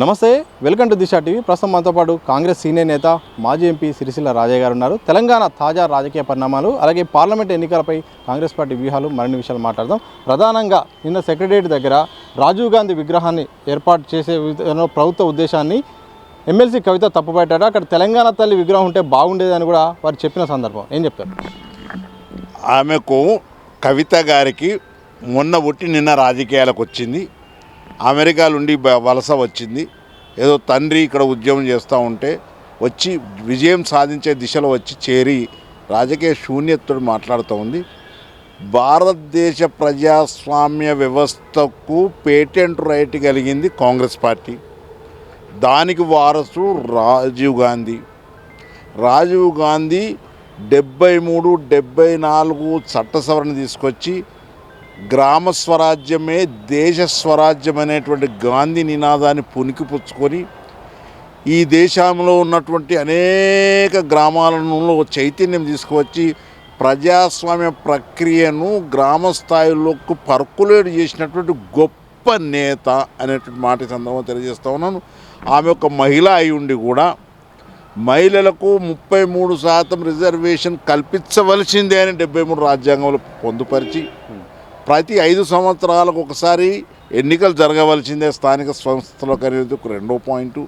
నమస్తే, welcome to Disha TV. ప్రస్తుతం మనతో పాటు కాంగ్రెస్ సీనియర్ నేత మాజీ ఎంపీ సిరిసిల్ల రాజయ్య గారు ఉన్నారు. తెలంగాణ తాజా రాజకీయ పరిణామాలు, అలాగే పార్లమెంట్ ఎన్నికలపై కాంగ్రెస్ పార్టీ వ్యూహాలు, మరిన్ని విషయాలు మాట్లాడదాం. ప్రధానంగా నిన్న సెక్రటేరియట్ దగ్గర రాజీవ్ గాంధీ విగ్రహాన్ని ఏర్పాటు చేసే ప్రభుత్వ ఉద్దేశాన్ని ఎమ్మెల్సీ కవిత తప్పుపట్టారు. అక్కడ తెలంగాణ తల్లి విగ్రహం ఉంటే బాగుండేదని కూడా వారు చెప్పిన సందర్భం ఏం చెప్తారు? ఆమెకు కవిత గారికి మొన్న పుట్టి నిన్న రాజకీయాలకు వచ్చింది. అమెరికా నుండి వలస వచ్చింది. ఏదో తండ్రి ఇక్కడ ఉద్యమం చేస్తూ ఉంటే వచ్చి విజయం సాధించే దిశలో వచ్చి చేరి రాజకీయ శూన్యతతో మాట్లాడుతూ ఉంది. భారతదేశ ప్రజాస్వామ్య వ్యవస్థకు పేటెంట్ రైట్ కలిగింది కాంగ్రెస్ పార్టీ. దానికి వారసు రాజీవ్ గాంధీ 73, 74 చట్ట సవరణ తీసుకొచ్చి గ్రామ స్వరాజ్యమే దేశ స్వరాజ్యం అనేటువంటి గాంధీ నినాదాన్ని పుణికిపుచ్చుకొని ఈ దేశంలో ఉన్నటువంటి అనేక గ్రామాలలో చైతన్యం తీసుకువచ్చి ప్రజాస్వామ్య ప్రక్రియను గ్రామ స్థాయిలోకి పర్కులేట్ చేసినటువంటి గొప్ప నేత అనేటువంటి మాట సందర్భంగా తెలియజేస్తూ ఉన్నాను. ఆమె ఒక మహిళ అయి ఉండి కూడా మహిళలకు 33% రిజర్వేషన్ కల్పించవలసిందే అని 73 రాజ్యాంగంలో పొందుపరిచి ప్రతి 5 సంవత్సరాలకు ఒకసారి ఎన్నికలు జరగవలసిందే స్థానిక సంస్థలకు అనేది ఒక 2వ పాయింట్.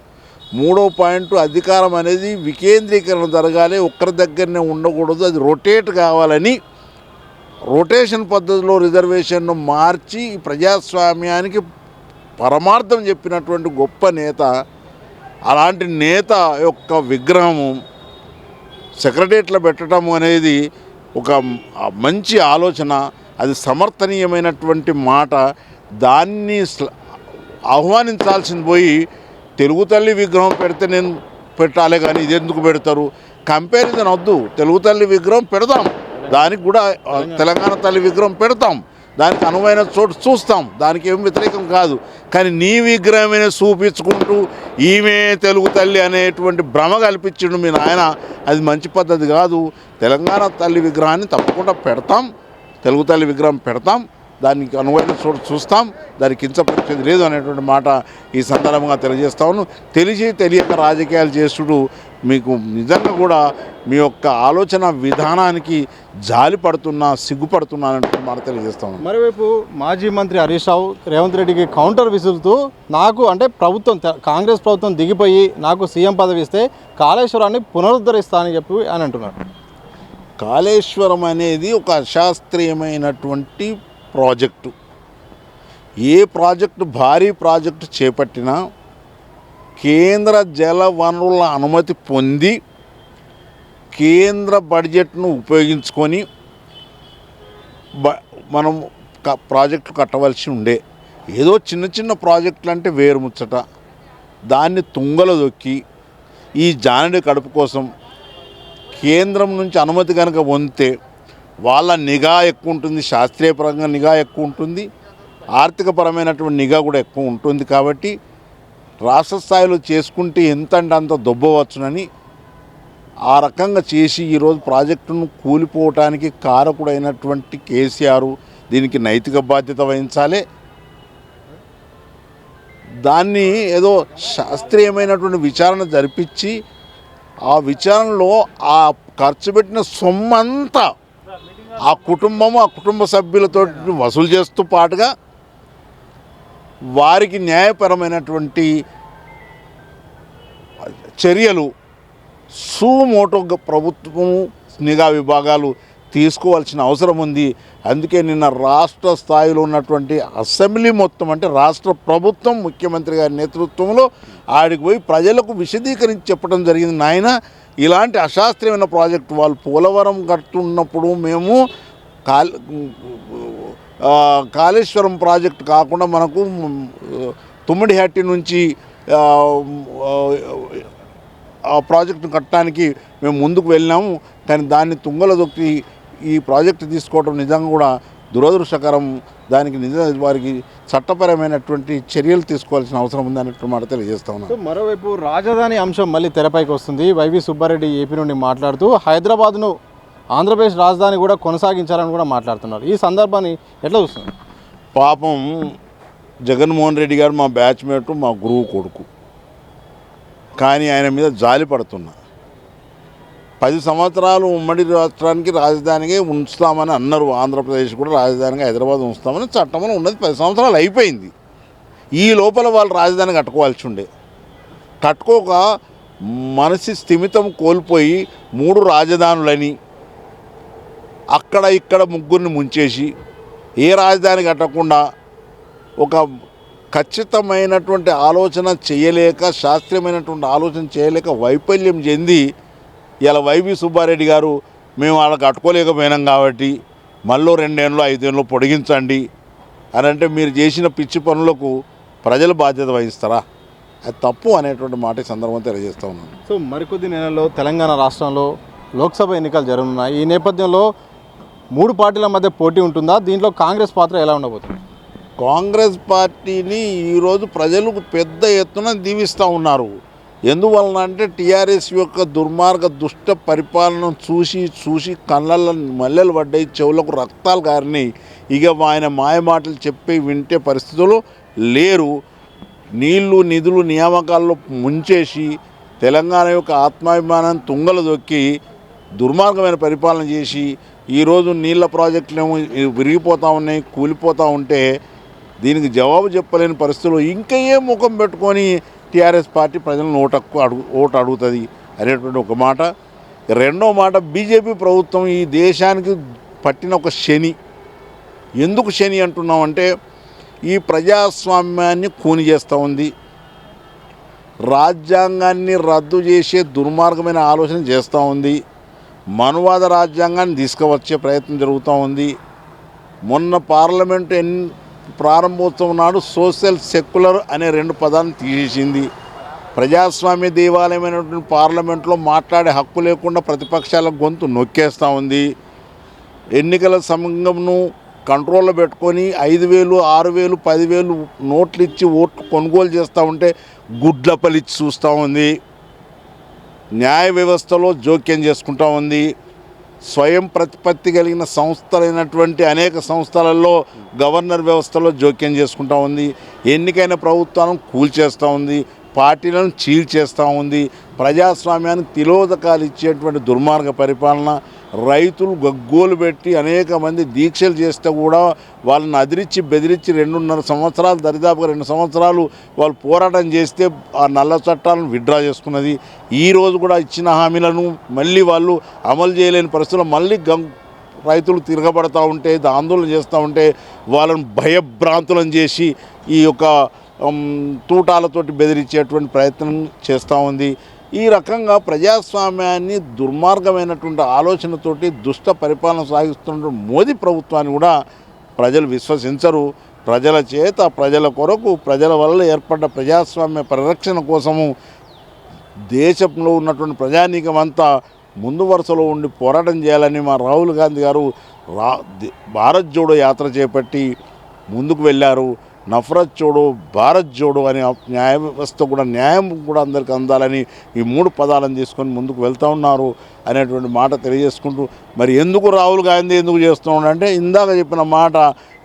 3వ పాయింట్, అధికారం అనేది వికేంద్రీకరణ జరగాలి, ఒక్కరి దగ్గరనే ఉండకూడదు, అది రొటేట్ కావాలని రొటేషన్ పద్ధతిలో రిజర్వేషన్ను మార్చి ప్రజాస్వామ్యానికి పరమార్థం చెప్పినటువంటి గొప్ప నేత. అలాంటి నేత యొక్క విగ్రహము సెక్రటేరియట్లో పెట్టడం అనేది ఒక మంచి ఆలోచన, అది సమర్థనీయమైనటువంటి మాట. దాన్ని ఆహ్వానించాల్సింది పోయి తెలుగు తల్లి విగ్రహం పెడితే నేను పెట్టాలి కానీ ఇది ఎందుకు పెడతారు, కంపారిజన్ వద్దు. తెలుగు తల్లి విగ్రహం పెడదాం, దానికి కూడా తెలంగాణ తల్లి విగ్రహం పెడతాం, దానికి అనువైన చోటు చూస్తాం, దానికి ఏం వ్యతిరేకం కాదు. కానీ నీ విగ్రహమే చూపించుకుంటూ ఈమె తెలుగు తల్లి అనేటువంటి భ్రమ కల్పించిండు మీ నాయన, అది మంచి పద్ధతి కాదు. తెలంగాణ తల్లి విగ్రహాన్ని తప్పకుండా పెడతాం, తెలుగు తల్లి విగ్రహం పెడతాం, దానికి అనువైన చోటు చూస్తాం, దానికి కించపరిచేది లేదు అనేటువంటి మాట ఈ సందర్భంగా తెలియజేస్తా ఉన్నాను. తెలియక రాజకీయాలు చేస్తుడు మీకు నిజంగా కూడా మీ యొక్క ఆలోచన విధానానికి జాలి పడుతున్నా, సిగ్గుపడుతున్నా అనేటువంటి మాట తెలియజేస్తా ఉన్నాను. మరోవైపు మాజీ మంత్రి హరీష్ రావు రేవంత్ రెడ్డికి కౌంటర్ విసురుతూ నాకు అంటే కాంగ్రెస్ ప్రభుత్వం దిగిపోయి నాకు సీఎం పదవి ఇస్తే కాళేశ్వరాన్ని పునరుద్ధరిస్తానని చెప్పి అని అంటున్నారు. కాళేశ్వరం అనేది ఒక అశాస్త్రీయమైనటువంటి ప్రాజెక్టు. ఏ ప్రాజెక్టు, భారీ ప్రాజెక్టు చేపట్టినా కేంద్ర జల వనరుల అనుమతి పొంది కేంద్ర బడ్జెట్ను ఉపయోగించుకొని మనం ప్రాజెక్టు కట్టవలసి ఉండే. ఏదో చిన్న చిన్న ప్రాజెక్టులు అంటే వేరు ముచ్చట. దాన్ని తుంగలో దొక్కి ఈ జానడి కడుపు కోసం కేంద్రం నుంచి అనుమతి కనుక పొందితే వాళ్ళ నిఘా ఎక్కువ ఉంటుంది, శాస్త్రీయపరంగా నిఘా ఎక్కువ ఉంటుంది, ఆర్థికపరమైనటువంటి నిఘా కూడా ఎక్కువ ఉంటుంది. కాబట్టి రాష్ట్ర స్థాయిలో చేసుకుంటే ఎంత అంటే అంత దొబ్బవచ్చునని ఆ రకంగా చేసి ఈరోజు ప్రాజెక్టును కూలిపోవటానికి కారకుడైనటువంటి కేసీఆర్ దీనికి నైతిక బాధ్యత వహించాలి. దాన్ని ఏదో శాస్త్రీయమైనటువంటి విచారణ జరిపించి ఆ విచారణలో ఆ ఖర్చు పెట్టిన సొమ్మంతా ఆ కుటుంబ సభ్యులతో వసూలు చేస్తూ పాటుగా వారికి న్యాయపరమైనటువంటి చర్యలు సుమోటో ప్రభుత్వము నిఘా విభాగాలు తీసుకోవాల్సిన అవసరం ఉంది. అందుకే నిన్న రాష్ట్ర స్థాయిలో ఉన్నటువంటి అసెంబ్లీ మొత్తం అంటే రాష్ట్ర ప్రభుత్వం ముఖ్యమంత్రి గారి నేతృత్వంలో ఆడికి పోయి ప్రజలకు విశదీకరించి చెప్పడం జరిగింది. నాయన, ఇలాంటి అశాస్త్రీయమైన ప్రాజెక్టు వాళ్ళు పోలవరం కడుతున్నప్పుడు మేము కాళేశ్వరం ప్రాజెక్టు కాకుండా మనకు తుమ్మిడిహట్టి నుంచి ఆ ప్రాజెక్టును కట్టడానికి మేము ముందుకు వెళ్ళినాము. కానీ దాన్ని తుంగలో దొక్కి ఈ ప్రాజెక్టు తీసుకోవడం నిజంగా కూడా దురదృష్టకరం. దానికి వారికి చట్టపరమైనటువంటి చర్యలు తీసుకోవాల్సిన అవసరం ఉంది అన్నట్టు మాట తెలియజేస్తా ఉన్నాను. మరోవైపు రాజధాని అంశం మళ్ళీ తెరపైకి వస్తుంది. వైవి సుబ్బారెడ్డి ఏపీ నుండి మాట్లాడుతూ హైదరాబాద్ను ఆంధ్రప్రదేశ్ రాజధాని కూడా కొనసాగించాలని కూడా మాట్లాడుతున్నారు. ఈ సందర్భాన్ని ఎట్లా చూస్తున్నారు? పాపం జగన్మోహన్ రెడ్డి గారు మా బ్యాచ్మేటు, మా గురువు కొడుకు. కానీ ఆయన మీద జాలి పడుతున్నా. 10 సంవత్సరాలు ఉమ్మడి రాష్ట్రానికి రాజధానిగా ఉంచుతామని అన్నారు. ఆంధ్రప్రదేశ్ కూడా రాజధానిగా హైదరాబాద్ ఉంచుతామని చట్టంలో ఉన్నది 10 సంవత్సరాలు అయిపోయింది. ఈ లోపల వాళ్ళు రాజధాని కట్టుకోవాల్సి ఉండే. కట్టుకోక మనసి స్థిమితం కోల్పోయి 3 రాజధానులని అక్కడ ఇక్కడ ముగ్గురిని ముంచేసి ఏ రాజధాని కట్టకుండా ఒక ఖచ్చితమైనటువంటి ఆలోచన చేయలేక, శాస్త్రీయమైనటువంటి ఆలోచన చేయలేక వైఫల్యం చెంది ఇలా వైవి సుబ్బారెడ్డి గారు మేము అలా కట్టుకోలేకపోయినాం కాబట్టి మళ్ళీ 2 ఏళ్ళు 5 ఏళ్ళు పొడిగించండి అని అంటే మీరు చేసిన పిచ్చి పనులకు ప్రజలు బాధ్యత వహిస్తారా? అది తప్పు అనేటువంటి మాట ఈ సందర్భంగా తెలియజేస్తూ ఉన్నాను. సో మరికొద్ది నెలల్లో తెలంగాణ రాష్ట్రంలో లోక్సభ ఎన్నికలు జరగనున్నాయి. ఈ నేపథ్యంలో 3 పార్టీల మధ్య పోటీ ఉంటుందా? దీంట్లో కాంగ్రెస్ పాత్ర ఎలా ఉండబోతుంది? కాంగ్రెస్ పార్టీని ఈరోజు ప్రజలకు పెద్ద ఎత్తున దీవిస్తూ ఉన్నారు. ఎందువలన అంటే టీఆర్ఎస్ యొక్క దుర్మార్గ దుష్ట పరిపాలన చూసి చూసి కళ్ళల్లో మల్లెలు పడ్డాయి, చెవులకు రక్తాలు గారినాయి. ఇక ఆయన మాయ మాటలు చెప్పి వింటే పరిస్థితులు లేరు. నీళ్లు నిధులు నియామకాల్లో ముంచేసి తెలంగాణ యొక్క ఆత్మాభిమానాన్ని తుంగలు దొక్కి దుర్మార్గమైన పరిపాలన చేసి ఈరోజు నీళ్ళ ప్రాజెక్టులు ఏమో విరిగిపోతూ ఉన్నాయి, కూలిపోతూ ఉంటే దీనికి జవాబు చెప్పలేని పరిస్థితుల్లో ఇంకా ఏ ముఖం పెట్టుకొని టీఆర్ఎస్ పార్టీ ప్రజలను ఓటు అడుగుతుంది అనేటువంటి ఒక మాట. రెండో మాట, బీజేపీ ప్రభుత్వం ఈ దేశానికి పట్టిన ఒక శని. ఎందుకు శని అంటున్నామంటే ఈ ప్రజాస్వామ్యాన్ని కూని చేస్తూ ఉంది, రాజ్యాంగాన్ని రద్దు చేసే దుర్మార్గమైన ఆలోచన చేస్తూ ఉంది, మనువాద రాజ్యాంగాన్ని తీసుకువచ్చే ప్రయత్నం జరుగుతూ ఉంది. మొన్న పార్లమెంటు ప్రారంభోత్సవం నాడు సోషల్ సెక్యులర్ అనే 2 పదాలను తీసేసింది. ప్రజాస్వామ్య దేవాలయమైనటువంటి పార్లమెంట్లో మాట్లాడే హక్కు లేకుండా ప్రతిపక్షాల గొంతు నొక్కేస్తూ ఉంది. ఎన్నికల సంఘంను కంట్రోల్లో పెట్టుకొని 5,000, 6,000, 10,000 నోట్లు ఇచ్చి ఓట్లు కొనుగోలు చేస్తూ ఉంటే గుడ్లపలిచ్చి చూస్తూ ఉంది. న్యాయ వ్యవస్థలో జోక్యం చేసుకుంటూ ఉంది. స్వయం ప్రతిపత్తి కలిగిన సంస్థలైనటువంటి అనేక సంస్థలలో గవర్నర్ వ్యవస్థలో జోక్యం చేసుకుంటూ ఉంది. ఎన్నికైన ప్రభుత్వాలను కూల్చేస్తూ ఉంది, పార్టీలను చీల్చేస్తూ ఉంది. ప్రజాస్వామ్యానికి తిలోదకాలు ఇచ్చేటువంటి దుర్మార్గ పరిపాలన. రైతులు గగ్గోలు పెట్టి అనేక మంది దీక్షలు చేస్తే కూడా వాళ్ళని అదిరించి బెదిరించి 2.5 సంవత్సరాలు, దరిదాపుగా 2 సంవత్సరాలు వాళ్ళు పోరాటం చేస్తే ఆ నల్ల చట్టాలను విత్డ్రా చేసుకున్నది. ఈరోజు కూడా ఇచ్చిన హామీలను మళ్ళీ వాళ్ళు అమలు చేయలేని పరిస్థితుల్లో మళ్ళీ రైతులు తిరగబడతా ఉంటే, ఆందోళన చేస్తూ ఉంటే వాళ్ళను భయభ్రాంతులను చేసి ఈ యొక్క తూటాలతోటి బెదిరించేటువంటి ప్రయత్నం చేస్తూ ఉంది. ఈ రకంగా ప్రజాస్వామ్యాన్ని దుర్మార్గమైనటువంటి ఆలోచనతోటి దుష్ట పరిపాలన సాగిస్తున్న మోదీ ప్రభుత్వాన్ని కూడా ప్రజలు విశ్వసించరు. ప్రజల చేత, ప్రజల కొరకు, ప్రజల వల్ల ఏర్పడ్డ ప్రజాస్వామ్య పరిరక్షణ కోసము దేశంలో ఉన్నటువంటి ప్రజానీకం అంతా ముందు వరుసలో ఉండి పోరాటం చేయాలని మా రాహుల్ గాంధీ గారు భారత్ జోడో యాత్ర చేపట్టి ముందుకు వెళ్ళారు. నఫరత్ జోడో, భారత్ జోడో అనే న్యాయ వ్యవస్థ కూడా, న్యాయం కూడా అందరికీ అందాలని ఈ 3 పదాలను తీసుకొని ముందుకు వెళ్తూ ఉన్నారు అనేటువంటి మాట తెలియజేసుకుంటూ, మరి ఎందుకు రాహుల్ గాంధీ ఎందుకు చేస్తూ ఉన్నాడంటే ఇందాక చెప్పిన మాట,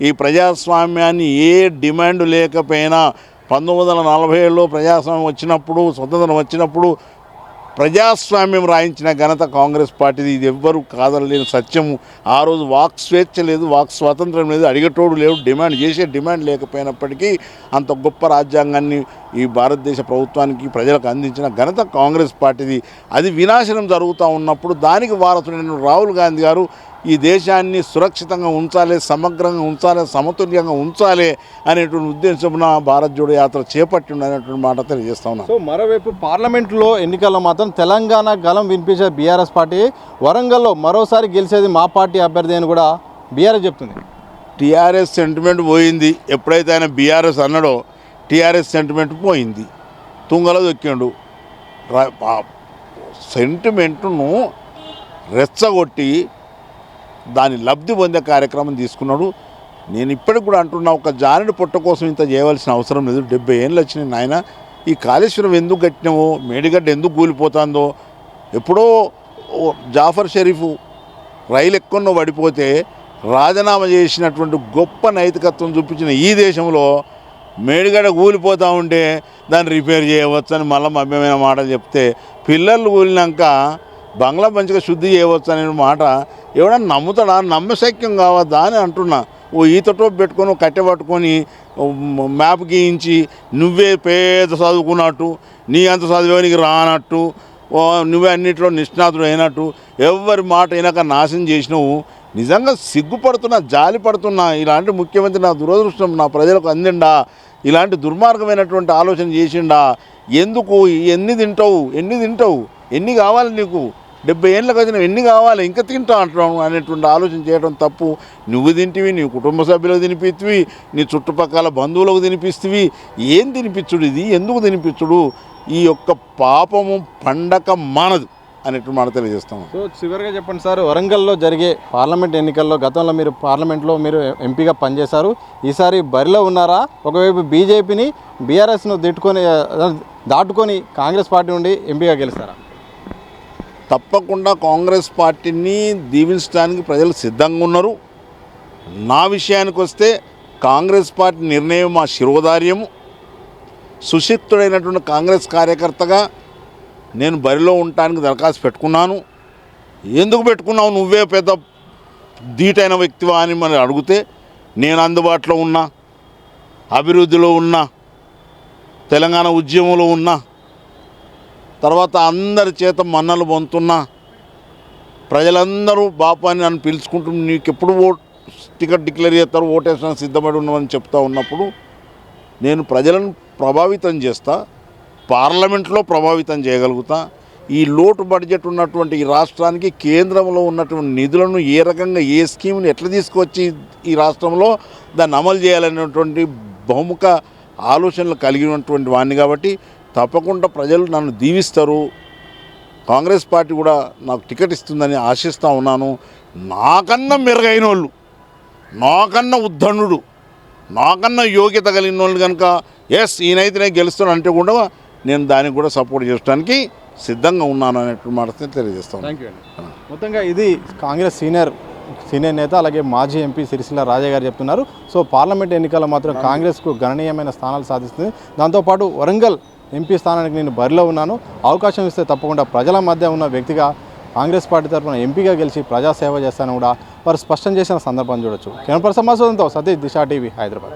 ఈ ప్రజాస్వామ్యాన్ని ఏ డిమాండ్ లేకపోయినా 1947లో ప్రజాస్వామ్యం వచ్చినప్పుడు, స్వతంత్రం వచ్చినప్పుడు ప్రజాస్వామ్యం రాయించిన ఘనత కాంగ్రెస్ పార్టీది. ఇది ఎవ్వరూ కాదనలేని సత్యము. ఆ రోజు వాక్ స్వేచ్ఛ లేదు, వాక్ స్వాతంత్రం లేదు, అడిగేటోడు లేడు, డిమాండ్ లేకపోయినప్పటికీ అంత గొప్ప రాజ్యాంగాన్ని ఈ భారతదేశ ప్రభుత్వానికి, ప్రజలకు అందించిన ఘనత కాంగ్రెస్ పార్టీది. అది వినాశనం జరుగుతూ ఉన్నప్పుడు దానికి వారసుడైన రాహుల్ గాంధీ గారు ఈ దేశాన్ని సురక్షితంగా ఉంచాలి, సమగ్రంగా ఉంచాలి, సమతుల్యంగా ఉంచాలి అనేటువంటి ఉద్దేశంలో భారత్ జోడో యాత్ర చేపట్టి అనేటువంటి మాట తెలియజేస్తా ఉన్నాం. సో మరోవైపు పార్లమెంట్లో ఎన్నికల్లో మాత్రం తెలంగాణ గలం వినిపించే బీఆర్ఎస్ పార్టీ వరంగల్లో మరోసారి గెలిచేది మా పార్టీ అభ్యర్థి అని కూడా బీఆర్ఎస్ చెప్తుంది. టీఆర్ఎస్ సెంటిమెంట్ పోయింది. ఎప్పుడైతే ఆయన బీఆర్ఎస్ అన్నాడో టీఆర్ఎస్ సెంటిమెంట్ పోయింది, తుంగలో దొక్కిండు. సెంటిమెంటును రెచ్చగొట్టి దాని లబ్ధి పొందే కార్యక్రమం తీసుకున్నాడు. నేను ఇప్పటికి కూడా అంటున్నా, ఒక జానెడు పొట్ట కోసం ఇంత చేయవలసిన అవసరం లేదు. 70 ఏళ్ళు వచ్చినాయి నాయన. ఈ కాళేశ్వరం ఎందుకు కట్టినామో, మేడిగడ్డ ఎందుకు కూలిపోతుందో, ఎప్పుడో జాఫర్ షరీఫ్ రైలు ఎక్కడో పడిపోతే రాజీనామా చేసినటువంటి గొప్ప నైతికత్వం చూపించిన ఈ దేశంలో మేడిగడ కూలిపోతూ ఉంటే దాన్ని రిపేర్ చేయవచ్చు అని మళ్ళీ మభ్యమైన మాటలు చెప్తే పిల్లలు కూలినాక బంగ్లా మంచిగా శుద్ధి చేయవచ్చు అనే మాట ఎవడన్నా నమ్ముతాడా? నమ్మశక్యం కావద్దా అని అంటున్నా. ఓ ఈత టోపు పెట్టుకొని ఓ కట్టె పట్టుకొని మ్యాప్ గీయించి నువ్వే పేద చదువుకున్నట్టు, నీ అంత చదివేనికి రానట్టు, నువ్వే అన్నింటిలో నిష్ణాతుడు అయినట్టు ఎవరి మాట అయినాక నాశనం చేసినావు. నిజంగా సిగ్గుపడుతున్నా, జాలి పడుతున్నా. ఇలాంటి ముఖ్యమంత్రి నా దురదృష్టం నా ప్రజలకు అందిండా? ఇలాంటి దుర్మార్గమైనటువంటి ఆలోచన చేసిండా? ఎందుకు? ఎన్ని తింటావు? ఎన్ని కావాలి నీకు? 70 ఏళ్ళకి వచ్చిన ఎన్ని కావాలి? ఇంకా తింటా అంటున్నావు అనేటువంటి ఆలోచన చేయడం తప్పు. నువ్వు తింటివి, నీ కుటుంబ సభ్యులకు తినిపిస్తువి, నీ చుట్టుపక్కల బంధువులకు తినిపిస్తువి. ఏం తినిపించుడు ఇది? ఎందుకు తినిపించుడు? ఈ యొక్క పాపము పండక మానదు అనేటువంటి మాట తెలియజేస్తాము. సో చివరిగా చెప్పండి సార్, వరంగల్లో జరిగే పార్లమెంట్ ఎన్నికల్లో గతంలో మీరు పార్లమెంట్లో మీరు ఎంపీగా పనిచేశారు, ఈసారి బరిలో ఉన్నారా? ఒకవైపు బీజేపీని బీఆర్ఎస్ను దాటుకొని కాంగ్రెస్ పార్టీ నుండి ఎంపీగా గెలుస్తారా? తప్పకుండా కాంగ్రెస్ పార్టీని దీవించడానికి ప్రజలు సిద్ధంగా ఉన్నారు. నా విషయానికి వస్తే కాంగ్రెస్ పార్టీ నిర్ణయం మా శిరోధార్యము. సుశిక్తుడైనటువంటి కాంగ్రెస్ కార్యకర్తగా నేను బరిలో ఉండటానికి దరఖాస్తు పెట్టుకున్నాను. ఎందుకు పెట్టుకున్నావు? నువ్వే పెద్ద ధీటైన వ్యక్తివా అని మనం అడిగితే నేను అందుబాటులో ఉన్నా, అభివృద్ధిలో ఉన్నా, తెలంగాణ ఉద్యమంలో ఉన్నా, తర్వాత అందరి చేత మన్నలు పొందుతున్నా, ప్రజలందరూ బాపాని నన్ను పిలుచుకుంటూ నీకు ఎప్పుడు టికెట్ డిక్లేర్ చేస్తారు, ఓటేసిన సిద్ధపడి ఉన్నామని చెప్తా ఉన్నప్పుడు నేను ప్రజలను ప్రభావితం చేస్తా, పార్లమెంట్లో ప్రభావితం చేయగలుగుతా. ఈ లోటు బడ్జెట్ ఉన్నటువంటి ఈ రాష్ట్రానికి కేంద్రంలో ఉన్నటువంటి నిధులను ఏ రకంగా ఏ స్కీమ్ని ఎట్లా తీసుకొచ్చి ఈ రాష్ట్రంలో దాన్ని అమలు చేయాలనేటువంటి బహుముఖ ఆలోచనలు కలిగినటువంటి వాడిని కాబట్టి తప్పకుండా ప్రజలు నన్ను దీవిస్తారు. కాంగ్రెస్ పార్టీ కూడా నాకు టికెట్ ఇస్తుందని ఆశిస్తూ ఉన్నాను. నాకన్నా మెరుగైన వాళ్ళు, నాకన్నా ఉద్ధనుడు, నాకన్నా యోగ్యత కలిగిన వాళ్ళు కనుక ఎస్ ఈయనైతేనే గెలుస్తాను అంటే కూడా నేను దానికి కూడా సపోర్ట్ చేయడానికి సిద్ధంగా ఉన్నాను అనేటువంటి మాట తెలియజేస్తాను. థ్యాంక్ యూ అండి. మొత్తంగా ఇది కాంగ్రెస్ సీనియర్ నేత అలాగే మాజీ ఎంపీ సిరిసిల్ల రాజా గారు చెప్తున్నారు. సో పార్లమెంట్ ఎన్నికల్లో మాత్రం కాంగ్రెస్కు గణనీయమైన స్థానాలు సాధిస్తుంది. దాంతోపాటు వరంగల్ ఎంపీ స్థానానికి నేను బరిలో ఉన్నాను, అవకాశం ఇస్తే తప్పకుండా ప్రజల మధ్య ఉన్న వ్యక్తిగా కాంగ్రెస్ పార్టీ తరఫున ఎంపీగా గెలిచి ప్రజాసేవ చేస్తానని కూడా వారు స్పష్టం చేసిన సందర్భం చూడొచ్చు. కెమెరా పర్సన్ మసూదంతో సతీష్, దిశ టీవీ, హైదరాబాద్.